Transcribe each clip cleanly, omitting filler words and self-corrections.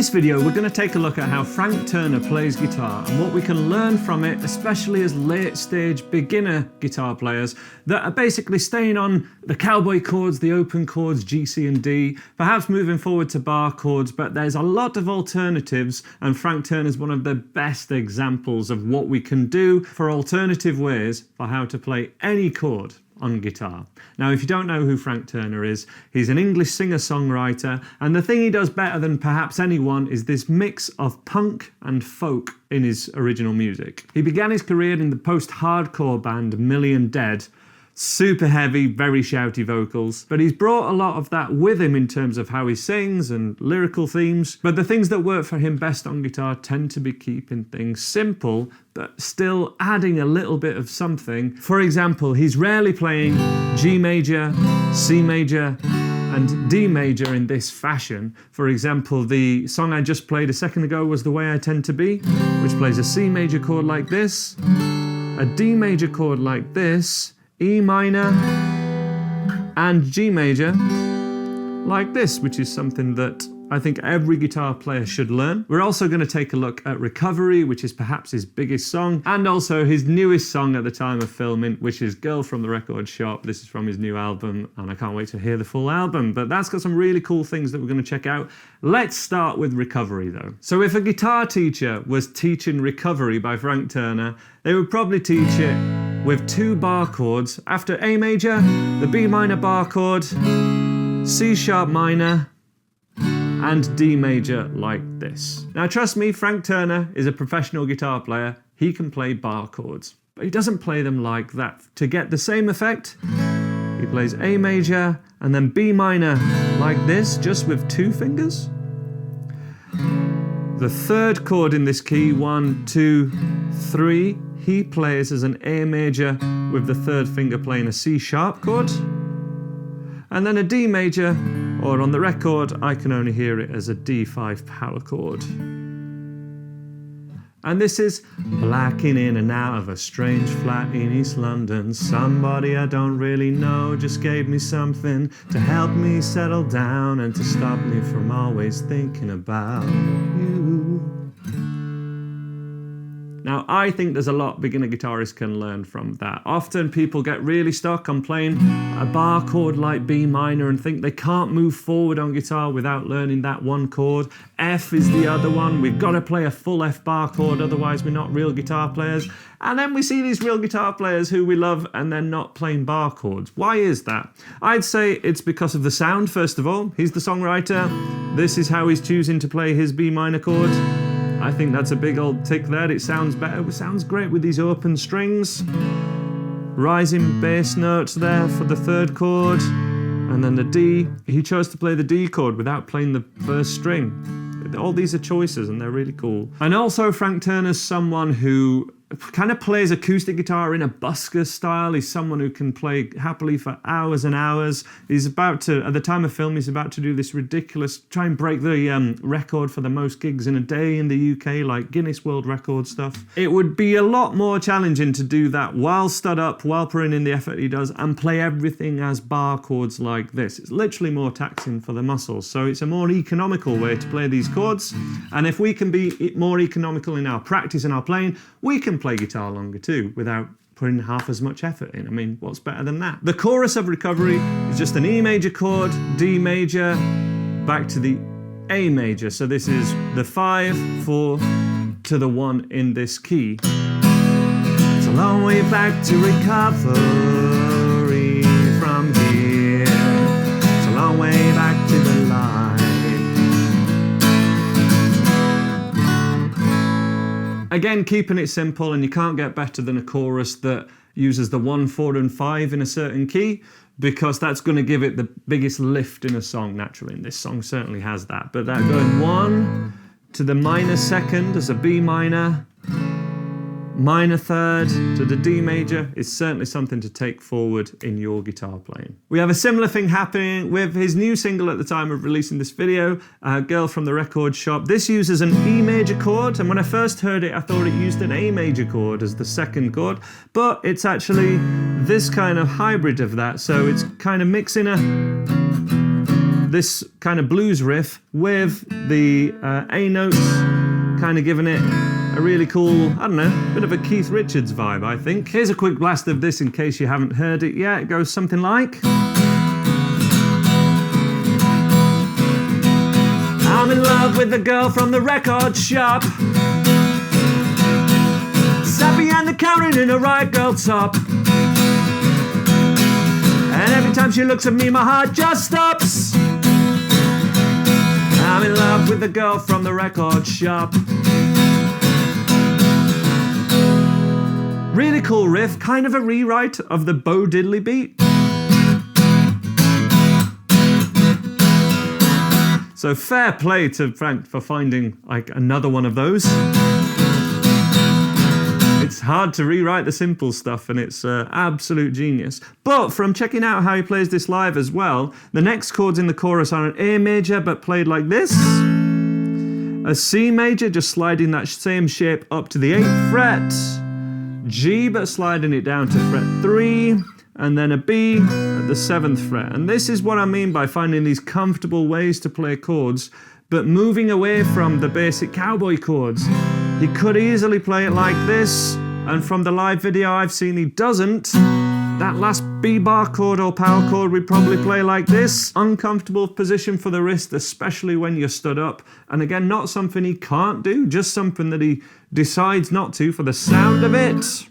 this video, we're going to take a look at how Frank Turner plays guitar and what we can learn from it, especially as late-stage beginner guitar players that are basically staying on the cowboy chords, the open chords, G, C, and D, perhaps moving forward to bar chords, but there's a lot of alternatives, and Frank Turner is one of the best examples of what we can do for alternative ways for how to play any chord on guitar. Now, if you don't know who Frank Turner is, he's an English singer-songwriter, and the thing he does better than perhaps anyone is this mix of punk and folk in his original music. He began his career in the post-hardcore band Million Dead. Super heavy, very shouty vocals, but he's brought a lot of that with him in terms of how he sings and lyrical themes. But the things that work for him best on guitar tend to be keeping things simple, but still adding a little bit of something. For example, he's rarely playing G major, C major, and D major in this fashion. For example, the song I just played a second ago was The Way I Tend to Be, which plays a C major chord like this, a D major chord like this, E minor, and G major like this, which is something that I think every guitar player should learn. We're also going to take a look at Recovery, which is perhaps his biggest song, and also his newest song at the time of filming, which is Girl from the Record Shop. This is from his new album, and I can't wait to hear the full album, but that's got some really cool things that we're going to check out. Let's start with Recovery, though. So if a guitar teacher was teaching Recovery by Frank Turner, they would probably teach it with two bar chords. After A major, the B minor bar chord, C sharp minor, and D major like this. Now trust me, Frank Turner is a professional guitar player. He can play bar chords, but he doesn't play them like that. To get the same effect, he plays A major and then B minor like this, just with two fingers. The third chord in this key, 1, 2, 3, he plays as an A major with the third finger playing a C sharp chord. And then a D major, or on the record, I can only hear it as a D5 power chord. And this is blacking in and out of a strange flat in East London. Somebody I don't really know just gave me something to help me settle down and to stop me from always thinking about you. Now, I think there's a lot beginner guitarists can learn from that. Often people get really stuck on playing a bar chord like B minor and think they can't move forward on guitar without learning that one chord. F is the other one. We've got to play a full F bar chord, otherwise we're not real guitar players. And then we see these real guitar players who we love and they're not playing bar chords. Why is that? I'd say it's because of the sound, first of all. He's the songwriter. This is how he's choosing to play his B minor chord. I think that's a big old tick there. It sounds better. It sounds great with these open strings. Rising bass notes there for the third chord. And then the D. He chose to play the D chord without playing the first string. All these are choices and they're really cool. And also Frank Turner's someone who kind of plays acoustic guitar in a busker style. He's someone who can play happily for hours and hours. He's about to, at the time of film, he's about to do this ridiculous, try and break the record for the most gigs in a day in the UK, like Guinness World Record stuff. It would be a lot more challenging to do that while stood up, while putting in the effort he does, and play everything as bar chords like this. It's literally more taxing for the muscles. So it's a more economical way to play these chords. And if we can be more economical in our practice and our playing, we can play guitar longer too without putting half as much effort in. I mean, what's better than that? The chorus of Recovery is just an E major chord, D major, back to the A major. So this is the 5, 4 to the 1 in this key. It's a long way back to recovery from here. It's a long way back to the light. Again, keeping it simple, and you can't get better than a chorus that uses the 1, 4, and 5 in a certain key, because that's going to give it the biggest lift in a song naturally, and this song certainly has that. But that going 1 to the minor second as a B minor, minor third to the D major is certainly something to take forward in your guitar playing. We have a similar thing happening with his new single at the time of releasing this video, Girl from the Record Shop. This uses an E major chord, and when I first heard it I thought it used an A major chord as the second chord, but it's actually this kind of hybrid of that, so it's kind of mixing a this kind of blues riff with the A notes, kind of giving it a really cool, I don't know, bit of a Keith Richards vibe, I think. Here's a quick blast of this in case you haven't heard it yet. It goes something like... I'm in love with the girl from the record shop, sat behind the counter in a riot girl top, and every time she looks at me my heart just stops. I'm in love with the girl from the record shop. Really cool riff, kind of a rewrite of the Bo Diddley beat. So fair play to Frank for finding like another one of those. It's hard to rewrite the simple stuff, and it's absolute genius. But from checking out how he plays this live as well, the next chords in the chorus are an A major but played like this, a C major just sliding that same shape up to the 8th fret, G but sliding it down to fret 3, and then a B at the 7th fret. And this is what I mean by finding these comfortable ways to play chords, but moving away from the basic cowboy chords. He could easily play it like this, and from the live video I've seen he doesn't. That last B bar chord or power chord we'd probably play like this. Uncomfortable position for the wrist, especially when you're stood up. And again, not something he can't do, just something that he decides not to for the sound of it.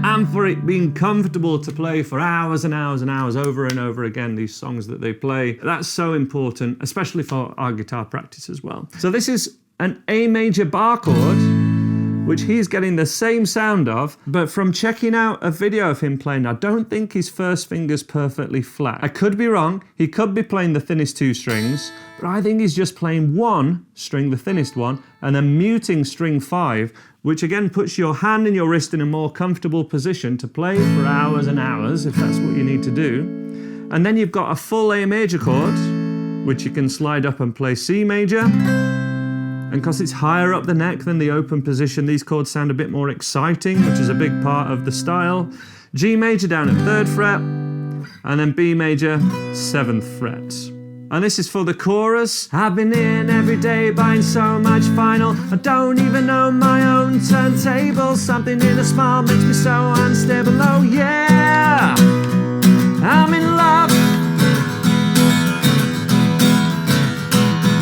And for it being comfortable to play for hours and hours and hours over and over again, these songs that they play. That's so important, especially for our guitar practice as well. So this is an A major bar chord, which he's getting the same sound of, but from checking out a video of him playing, I don't think his first finger's perfectly flat. I could be wrong, he could be playing the thinnest 2 strings, but I think he's just playing 1 string, the thinnest one, and then muting string 5, which again puts your hand and your wrist in a more comfortable position to play for hours and hours, if that's what you need to do. And then you've got a full A major chord, which you can slide up and play C major. And because it's higher up the neck than the open position, these chords sound a bit more exciting, which is a big part of the style. G major down at 3rd fret, and then B major, 7th fret. And this is for the chorus. I've been in every day buying so much vinyl, I don't even know my own turntable. Something in a smile makes me so unstable. Oh yeah, I'm in love.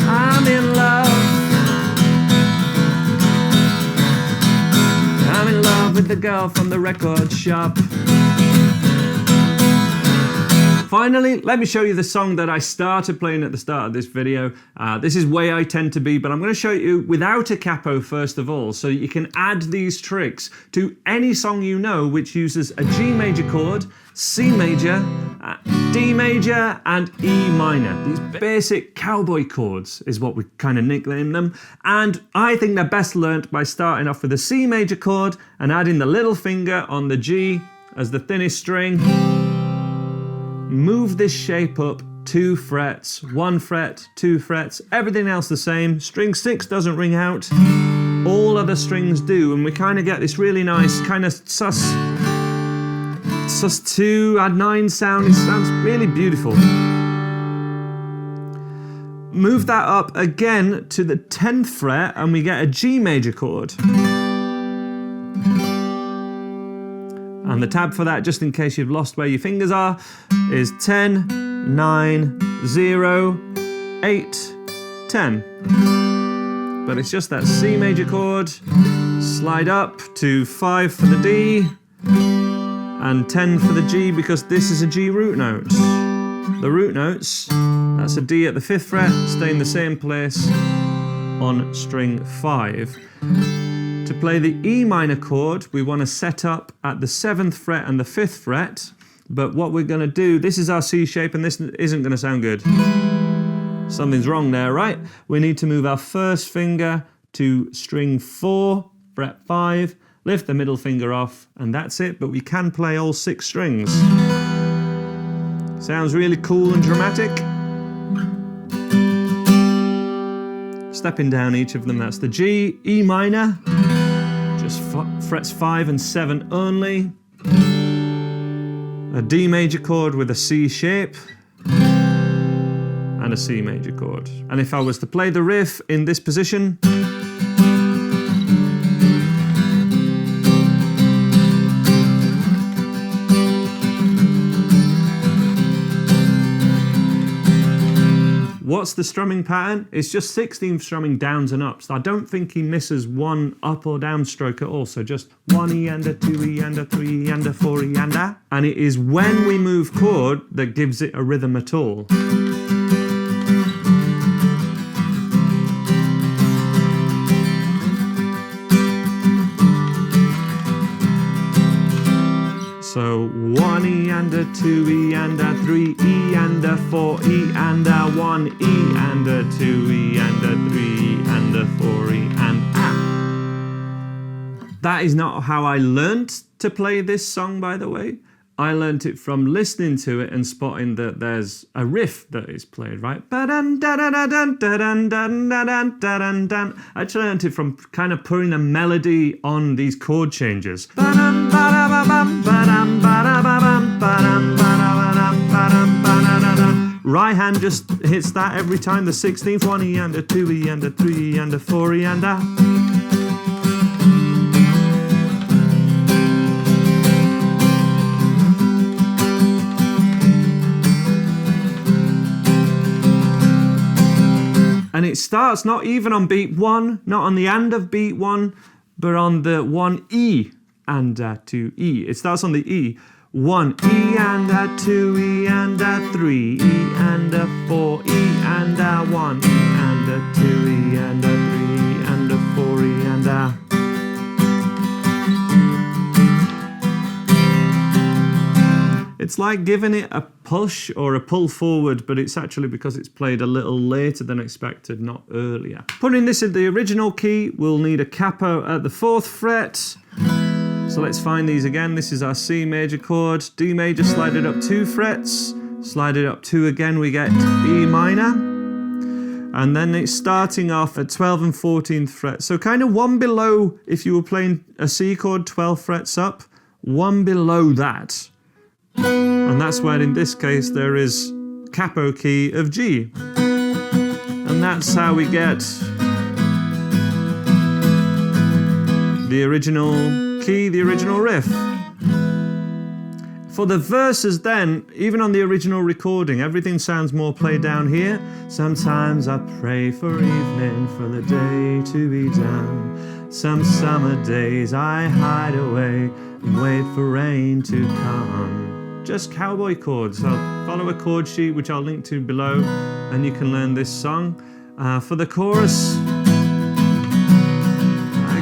I'm in love. I'm in love with the girl from the record shop. Finally, let me show you the song that I started playing at the start of this video. This is way I tend to be, but I'm going to show you without a capo first of all, so you can add these tricks to any song you know which uses a G major chord, C major, D major, and E minor. These basic cowboy chords is what we kind of nickname them. And I think they're best learnt by starting off with a C major chord and adding the little finger on the G as the thinnest string. Move this shape up 2 frets, 1 fret, 2 frets, everything else the same. String 6 doesn't ring out, all other strings do, and we kind of get this really nice kind of sus2 add 9 sound. It sounds really beautiful. Move that up again to the 10th fret and we get a G major chord. And the tab for that, just in case you've lost where your fingers are, is 10, 9, 0, 8, 10. But it's just that C major chord, slide up to 5 for the D, and 10 for the G because this is a G root note. The root notes, that's a D at the 5th fret, stay in the same place on string 5. To play the E minor chord, we want to set up at the 7th fret and the 5th fret, but what we're going to do, this is our C shape and this isn't going to sound good. Something's wrong there, right? We need to move our first finger to string 4, fret 5, lift the middle finger off, and that's it, but we can play all 6 strings. Sounds really cool and dramatic. Stepping down each of them, that's the G, E minor, just frets 5 and 7 only. A D major chord with a C shape. and a C major chord. And if I was to play the riff in this position, what's the strumming pattern? It's just 16th strumming downs and ups. I don't think he misses one up or down stroke at all. So just 1 E and a 2 E and a 3 E and a 4 E and a. And it is when we move chord that gives it a rhythm at all. So 1 E and a 2 E and a 3 E and a 4 E and a 1 E and a 2 E and a 3 E and a 4 E and a. That is not how I learnt to play this song, by the way. I learnt it from listening to it and spotting that there's a riff that is played, right? I actually learnt it from kind of putting a melody on these chord changes. Right hand just hits that every time, the 16th, 1 E and a 2 E and a 3 E and a 4 E and a. And it starts not even on beat 1, not on the and of beat 1, but on the 1 E and a 2 E. It starts on the E. 1 E and a 2 E and a 3 E and a 4 E and a 1 E and a 2 E and a 3 E and a 4 E and a. It's like giving it a push or a pull forward, but it's actually because it's played a little later than expected, not earlier. Putting this in the original key, we'll need a capo at the 4th fret. So let's find these again. This is our C major chord, D major, slide it up 2 frets, slide it up 2 again, we get E minor. And then it's starting off at 12th and 14th fret. So kind of one below, if you were playing a C chord 12 frets up, one below that. And that's where in this case there is capo key of G. And that's how we get the original key, the original riff. For the verses then, even on the original recording, everything sounds more played down here. Sometimes I pray for evening, for the day to be done. Some summer days I hide away and wait for rain to come. Just cowboy chords. I'll follow a chord sheet which I'll link to below and you can learn this song. For the chorus,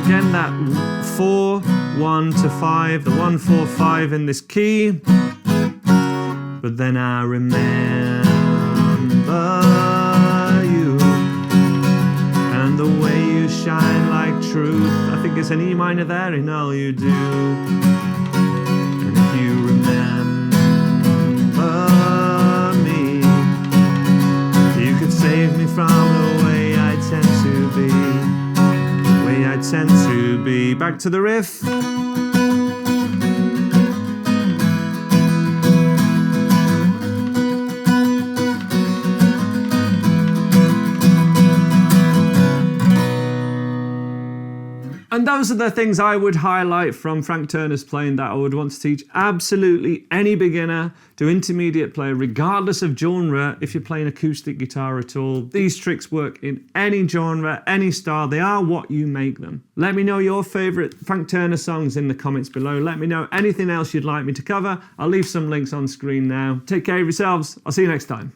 again that 4, 1 to 5, the 1, 4, 5 in this key. But then I remember you and the way you shine like truth. I think it's an E minor there in all you do. And if you remember me, you could save me from the way I tend to be. The way I tend to be. Back to the riff. And those are the things I would highlight from Frank Turner's playing that I would want to teach absolutely any beginner to intermediate player, regardless of genre. If you're playing acoustic guitar at all, these tricks work in any genre, any style. They are what you make them. Let me know your favorite Frank Turner songs in the comments below. Let me know anything else you'd like me to cover. I'll leave some links on screen now. Take care of yourselves. I'll see you next time.